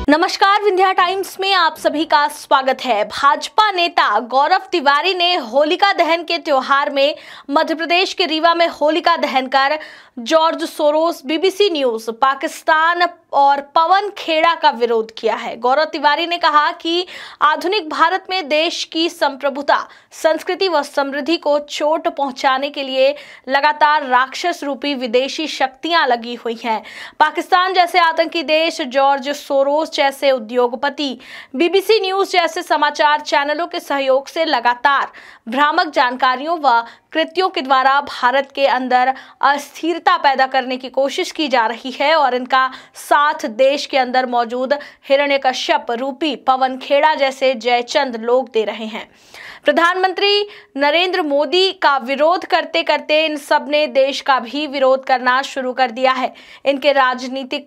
नमस्कार, विंध्या टाइम्स में आप सभी का स्वागत है। भाजपा नेता गौरव तिवारी ने होलिका दहन के त्योहार में मध्य प्रदेश के रीवा में होलिका दहन कर George Soros, BBC news, Pakistan और पवन खेड़ा का विरोध किया है। गौरव तिवारी ने कहा कि आधुनिक भारत में देश की संप्रभुता, संस्कृति व समृद्धि को चोट पहुंचाने के लिए लगातार राक्षस रूपी विदेशी शक्तियां लगी हुई हैं। पाकिस्तान जैसे आतंकी देश, जॉर्ज सोरोस जैसे उद्योगपति, बीबीसी न्यूज जैसे समाचार चैनलों के सहयोग से लगातार भ्रामक जानकारियों व कृत्यों के द्वारा भारत के अंदर अस्थिरता पैदा करने की कोशिश की जा रही है और इनका साथ देश के अंदर मौजूद हिरण्यकश्यप रूपी पवन खेड़ा जैसे जयचंद लोग दे रहे हैं। प्रधानमंत्री नरेंद्र मोदी का विरोध करते करते इन सब ने देश का भी विरोध करना शुरू कर दिया है। इनकी राजनीति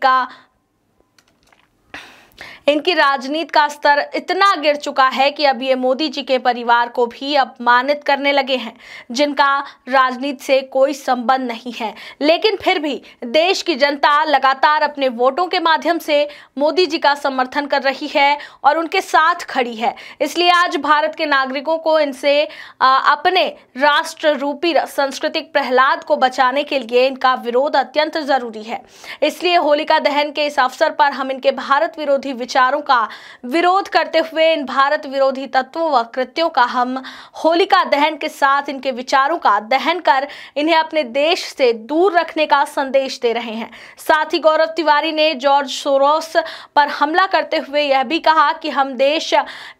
का स्तर इतना गिर चुका है कि अब ये मोदी जी के परिवार को भी अपमानित करने लगे हैं, जिनका राजनीति से कोई संबंध नहीं है। लेकिन फिर भी देश की जनता लगातार अपने वोटों के माध्यम से मोदी जी का समर्थन कर रही है और उनके साथ खड़ी है। इसलिए आज भारत के नागरिकों को इनसे अपने राष्ट्र रूपी सांस्कृतिक प्रहलाद को बचाने के लिए इनका विरोध अत्यंत जरूरी है। इसलिए होलिका दहन के इस अवसर पर हम इनके भारत विरोधी विचारों का विरोध करते हुए इन भारत विरोधी तत्वों व कृत्यों का हम होलिका दहन के साथ इनके विचारों का दहन कर इन्हें अपने देश से दूर रखने का संदेश दे रहे हैं। साथ ही गौरव तिवारी ने जॉर्ज सोरोस पर हमला करते हुए यह भी कहा कि हम देश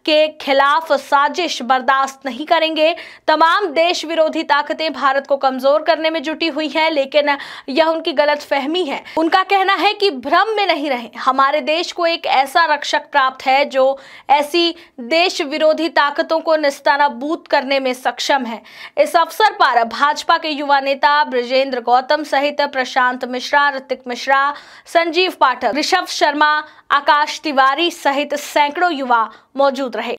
के खिलाफ साजिश बर्दाश्त नहीं करेंगे। तमाम देश विरोधी ताकतें भारत को कमजोर करने में जुटी हुई हैं, लेकिन यह उनकी गलतफहमी है। उनका कहना है कि भ्रम में नहीं रहें, हमारे देश को एक ऐसा रक्षक प्राप्त है जो ऐसी देश विरोधी ताकतों को निस्तानाबूद करने में सक्षम है। इस अवसर पर भाजपा के युवा नेता ब्रजेंद्र गौतम सहित प्रशांत मिश्रा, ऋतिक मिश्रा, संजीव पाठक, ऋषभ शर्मा, आकाश तिवारी सहित सैकड़ों युवा मौजूद रहे।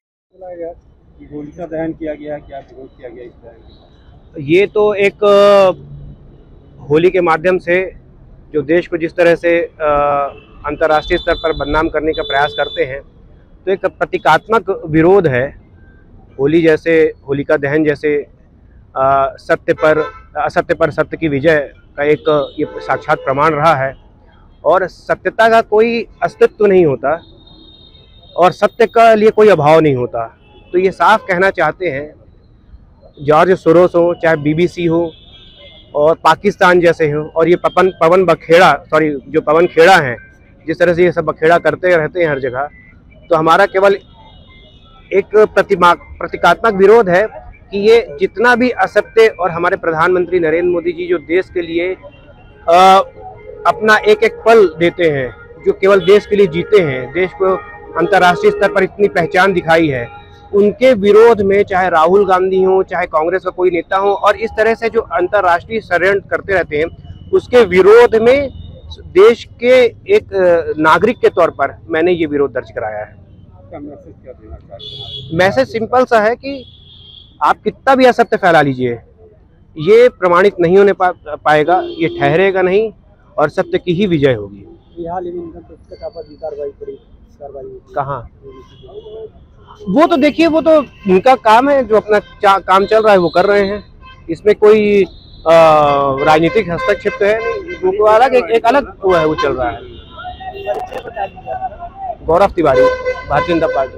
होलिका दहन किया गया, क्या विरोध किया गया इस दहन? ये तो एक होली के माध्यम से जो देश को जिस तरह से अंतर्राष्ट्रीय स्तर पर बदनाम करने का प्रयास करते हैं, तो एक प्रतीकात्मक विरोध है। होली जैसे, होलिका दहन जैसे सत्य पर असत्य पर सत्य की विजय का एक ये साक्षात प्रमाण रहा है और सत्यता का कोई अस्तित्व नहीं होता और सत्य का लिए कोई अभाव नहीं होता। तो ये साफ कहना चाहते हैं, जॉर्ज सोरोस हो, चाहे बीबीसी हो और पाकिस्तान जैसे हो, और ये जो पवन खेड़ा हैं, जिस तरह से ये सब बखेड़ा करते रहते हैं हर जगह, तो हमारा केवल एक प्रतीकात्मक विरोध है कि ये जितना भी असत्य, और हमारे प्रधानमंत्री नरेंद्र मोदी जी जो देश के लिए अपना एक एक पल देते हैं, जो केवल देश के लिए जीते हैं, देश को अंतर्राष्ट्रीय स्तर पर इतनी पहचान दिखाई है, उनके विरोध में चाहे राहुल गांधी हो, चाहे कांग्रेस का कोई नेता हो, और इस तरह से जो अंतर्राष्ट्रीय षड्यंत्र करते रहते हैं, उसके विरोध में देश के एक नागरिक के तौर पर मैंने ये विरोध दर्ज कराया है। मैसेज क्या देना चाहते हैं? मैसेज सिंपल सा है कि आप कितना भी असत्य फैला लीजिए, ये प्रमाणित नहीं होने पाएगा, ये ठहरेगा नहीं और सत्य की ही विजय होगी। कहाँ? वो तो देखिए, वो तो उनका काम है, जो अपना काम चल रहा है वो कर रहे हैं, इसमें कोई राजनीतिक हस्तक्षेप तो है नहीं। वो अलग एक अलग वो चल रहा है। गौरव तिवारी, भारतीय जनता पार्टी।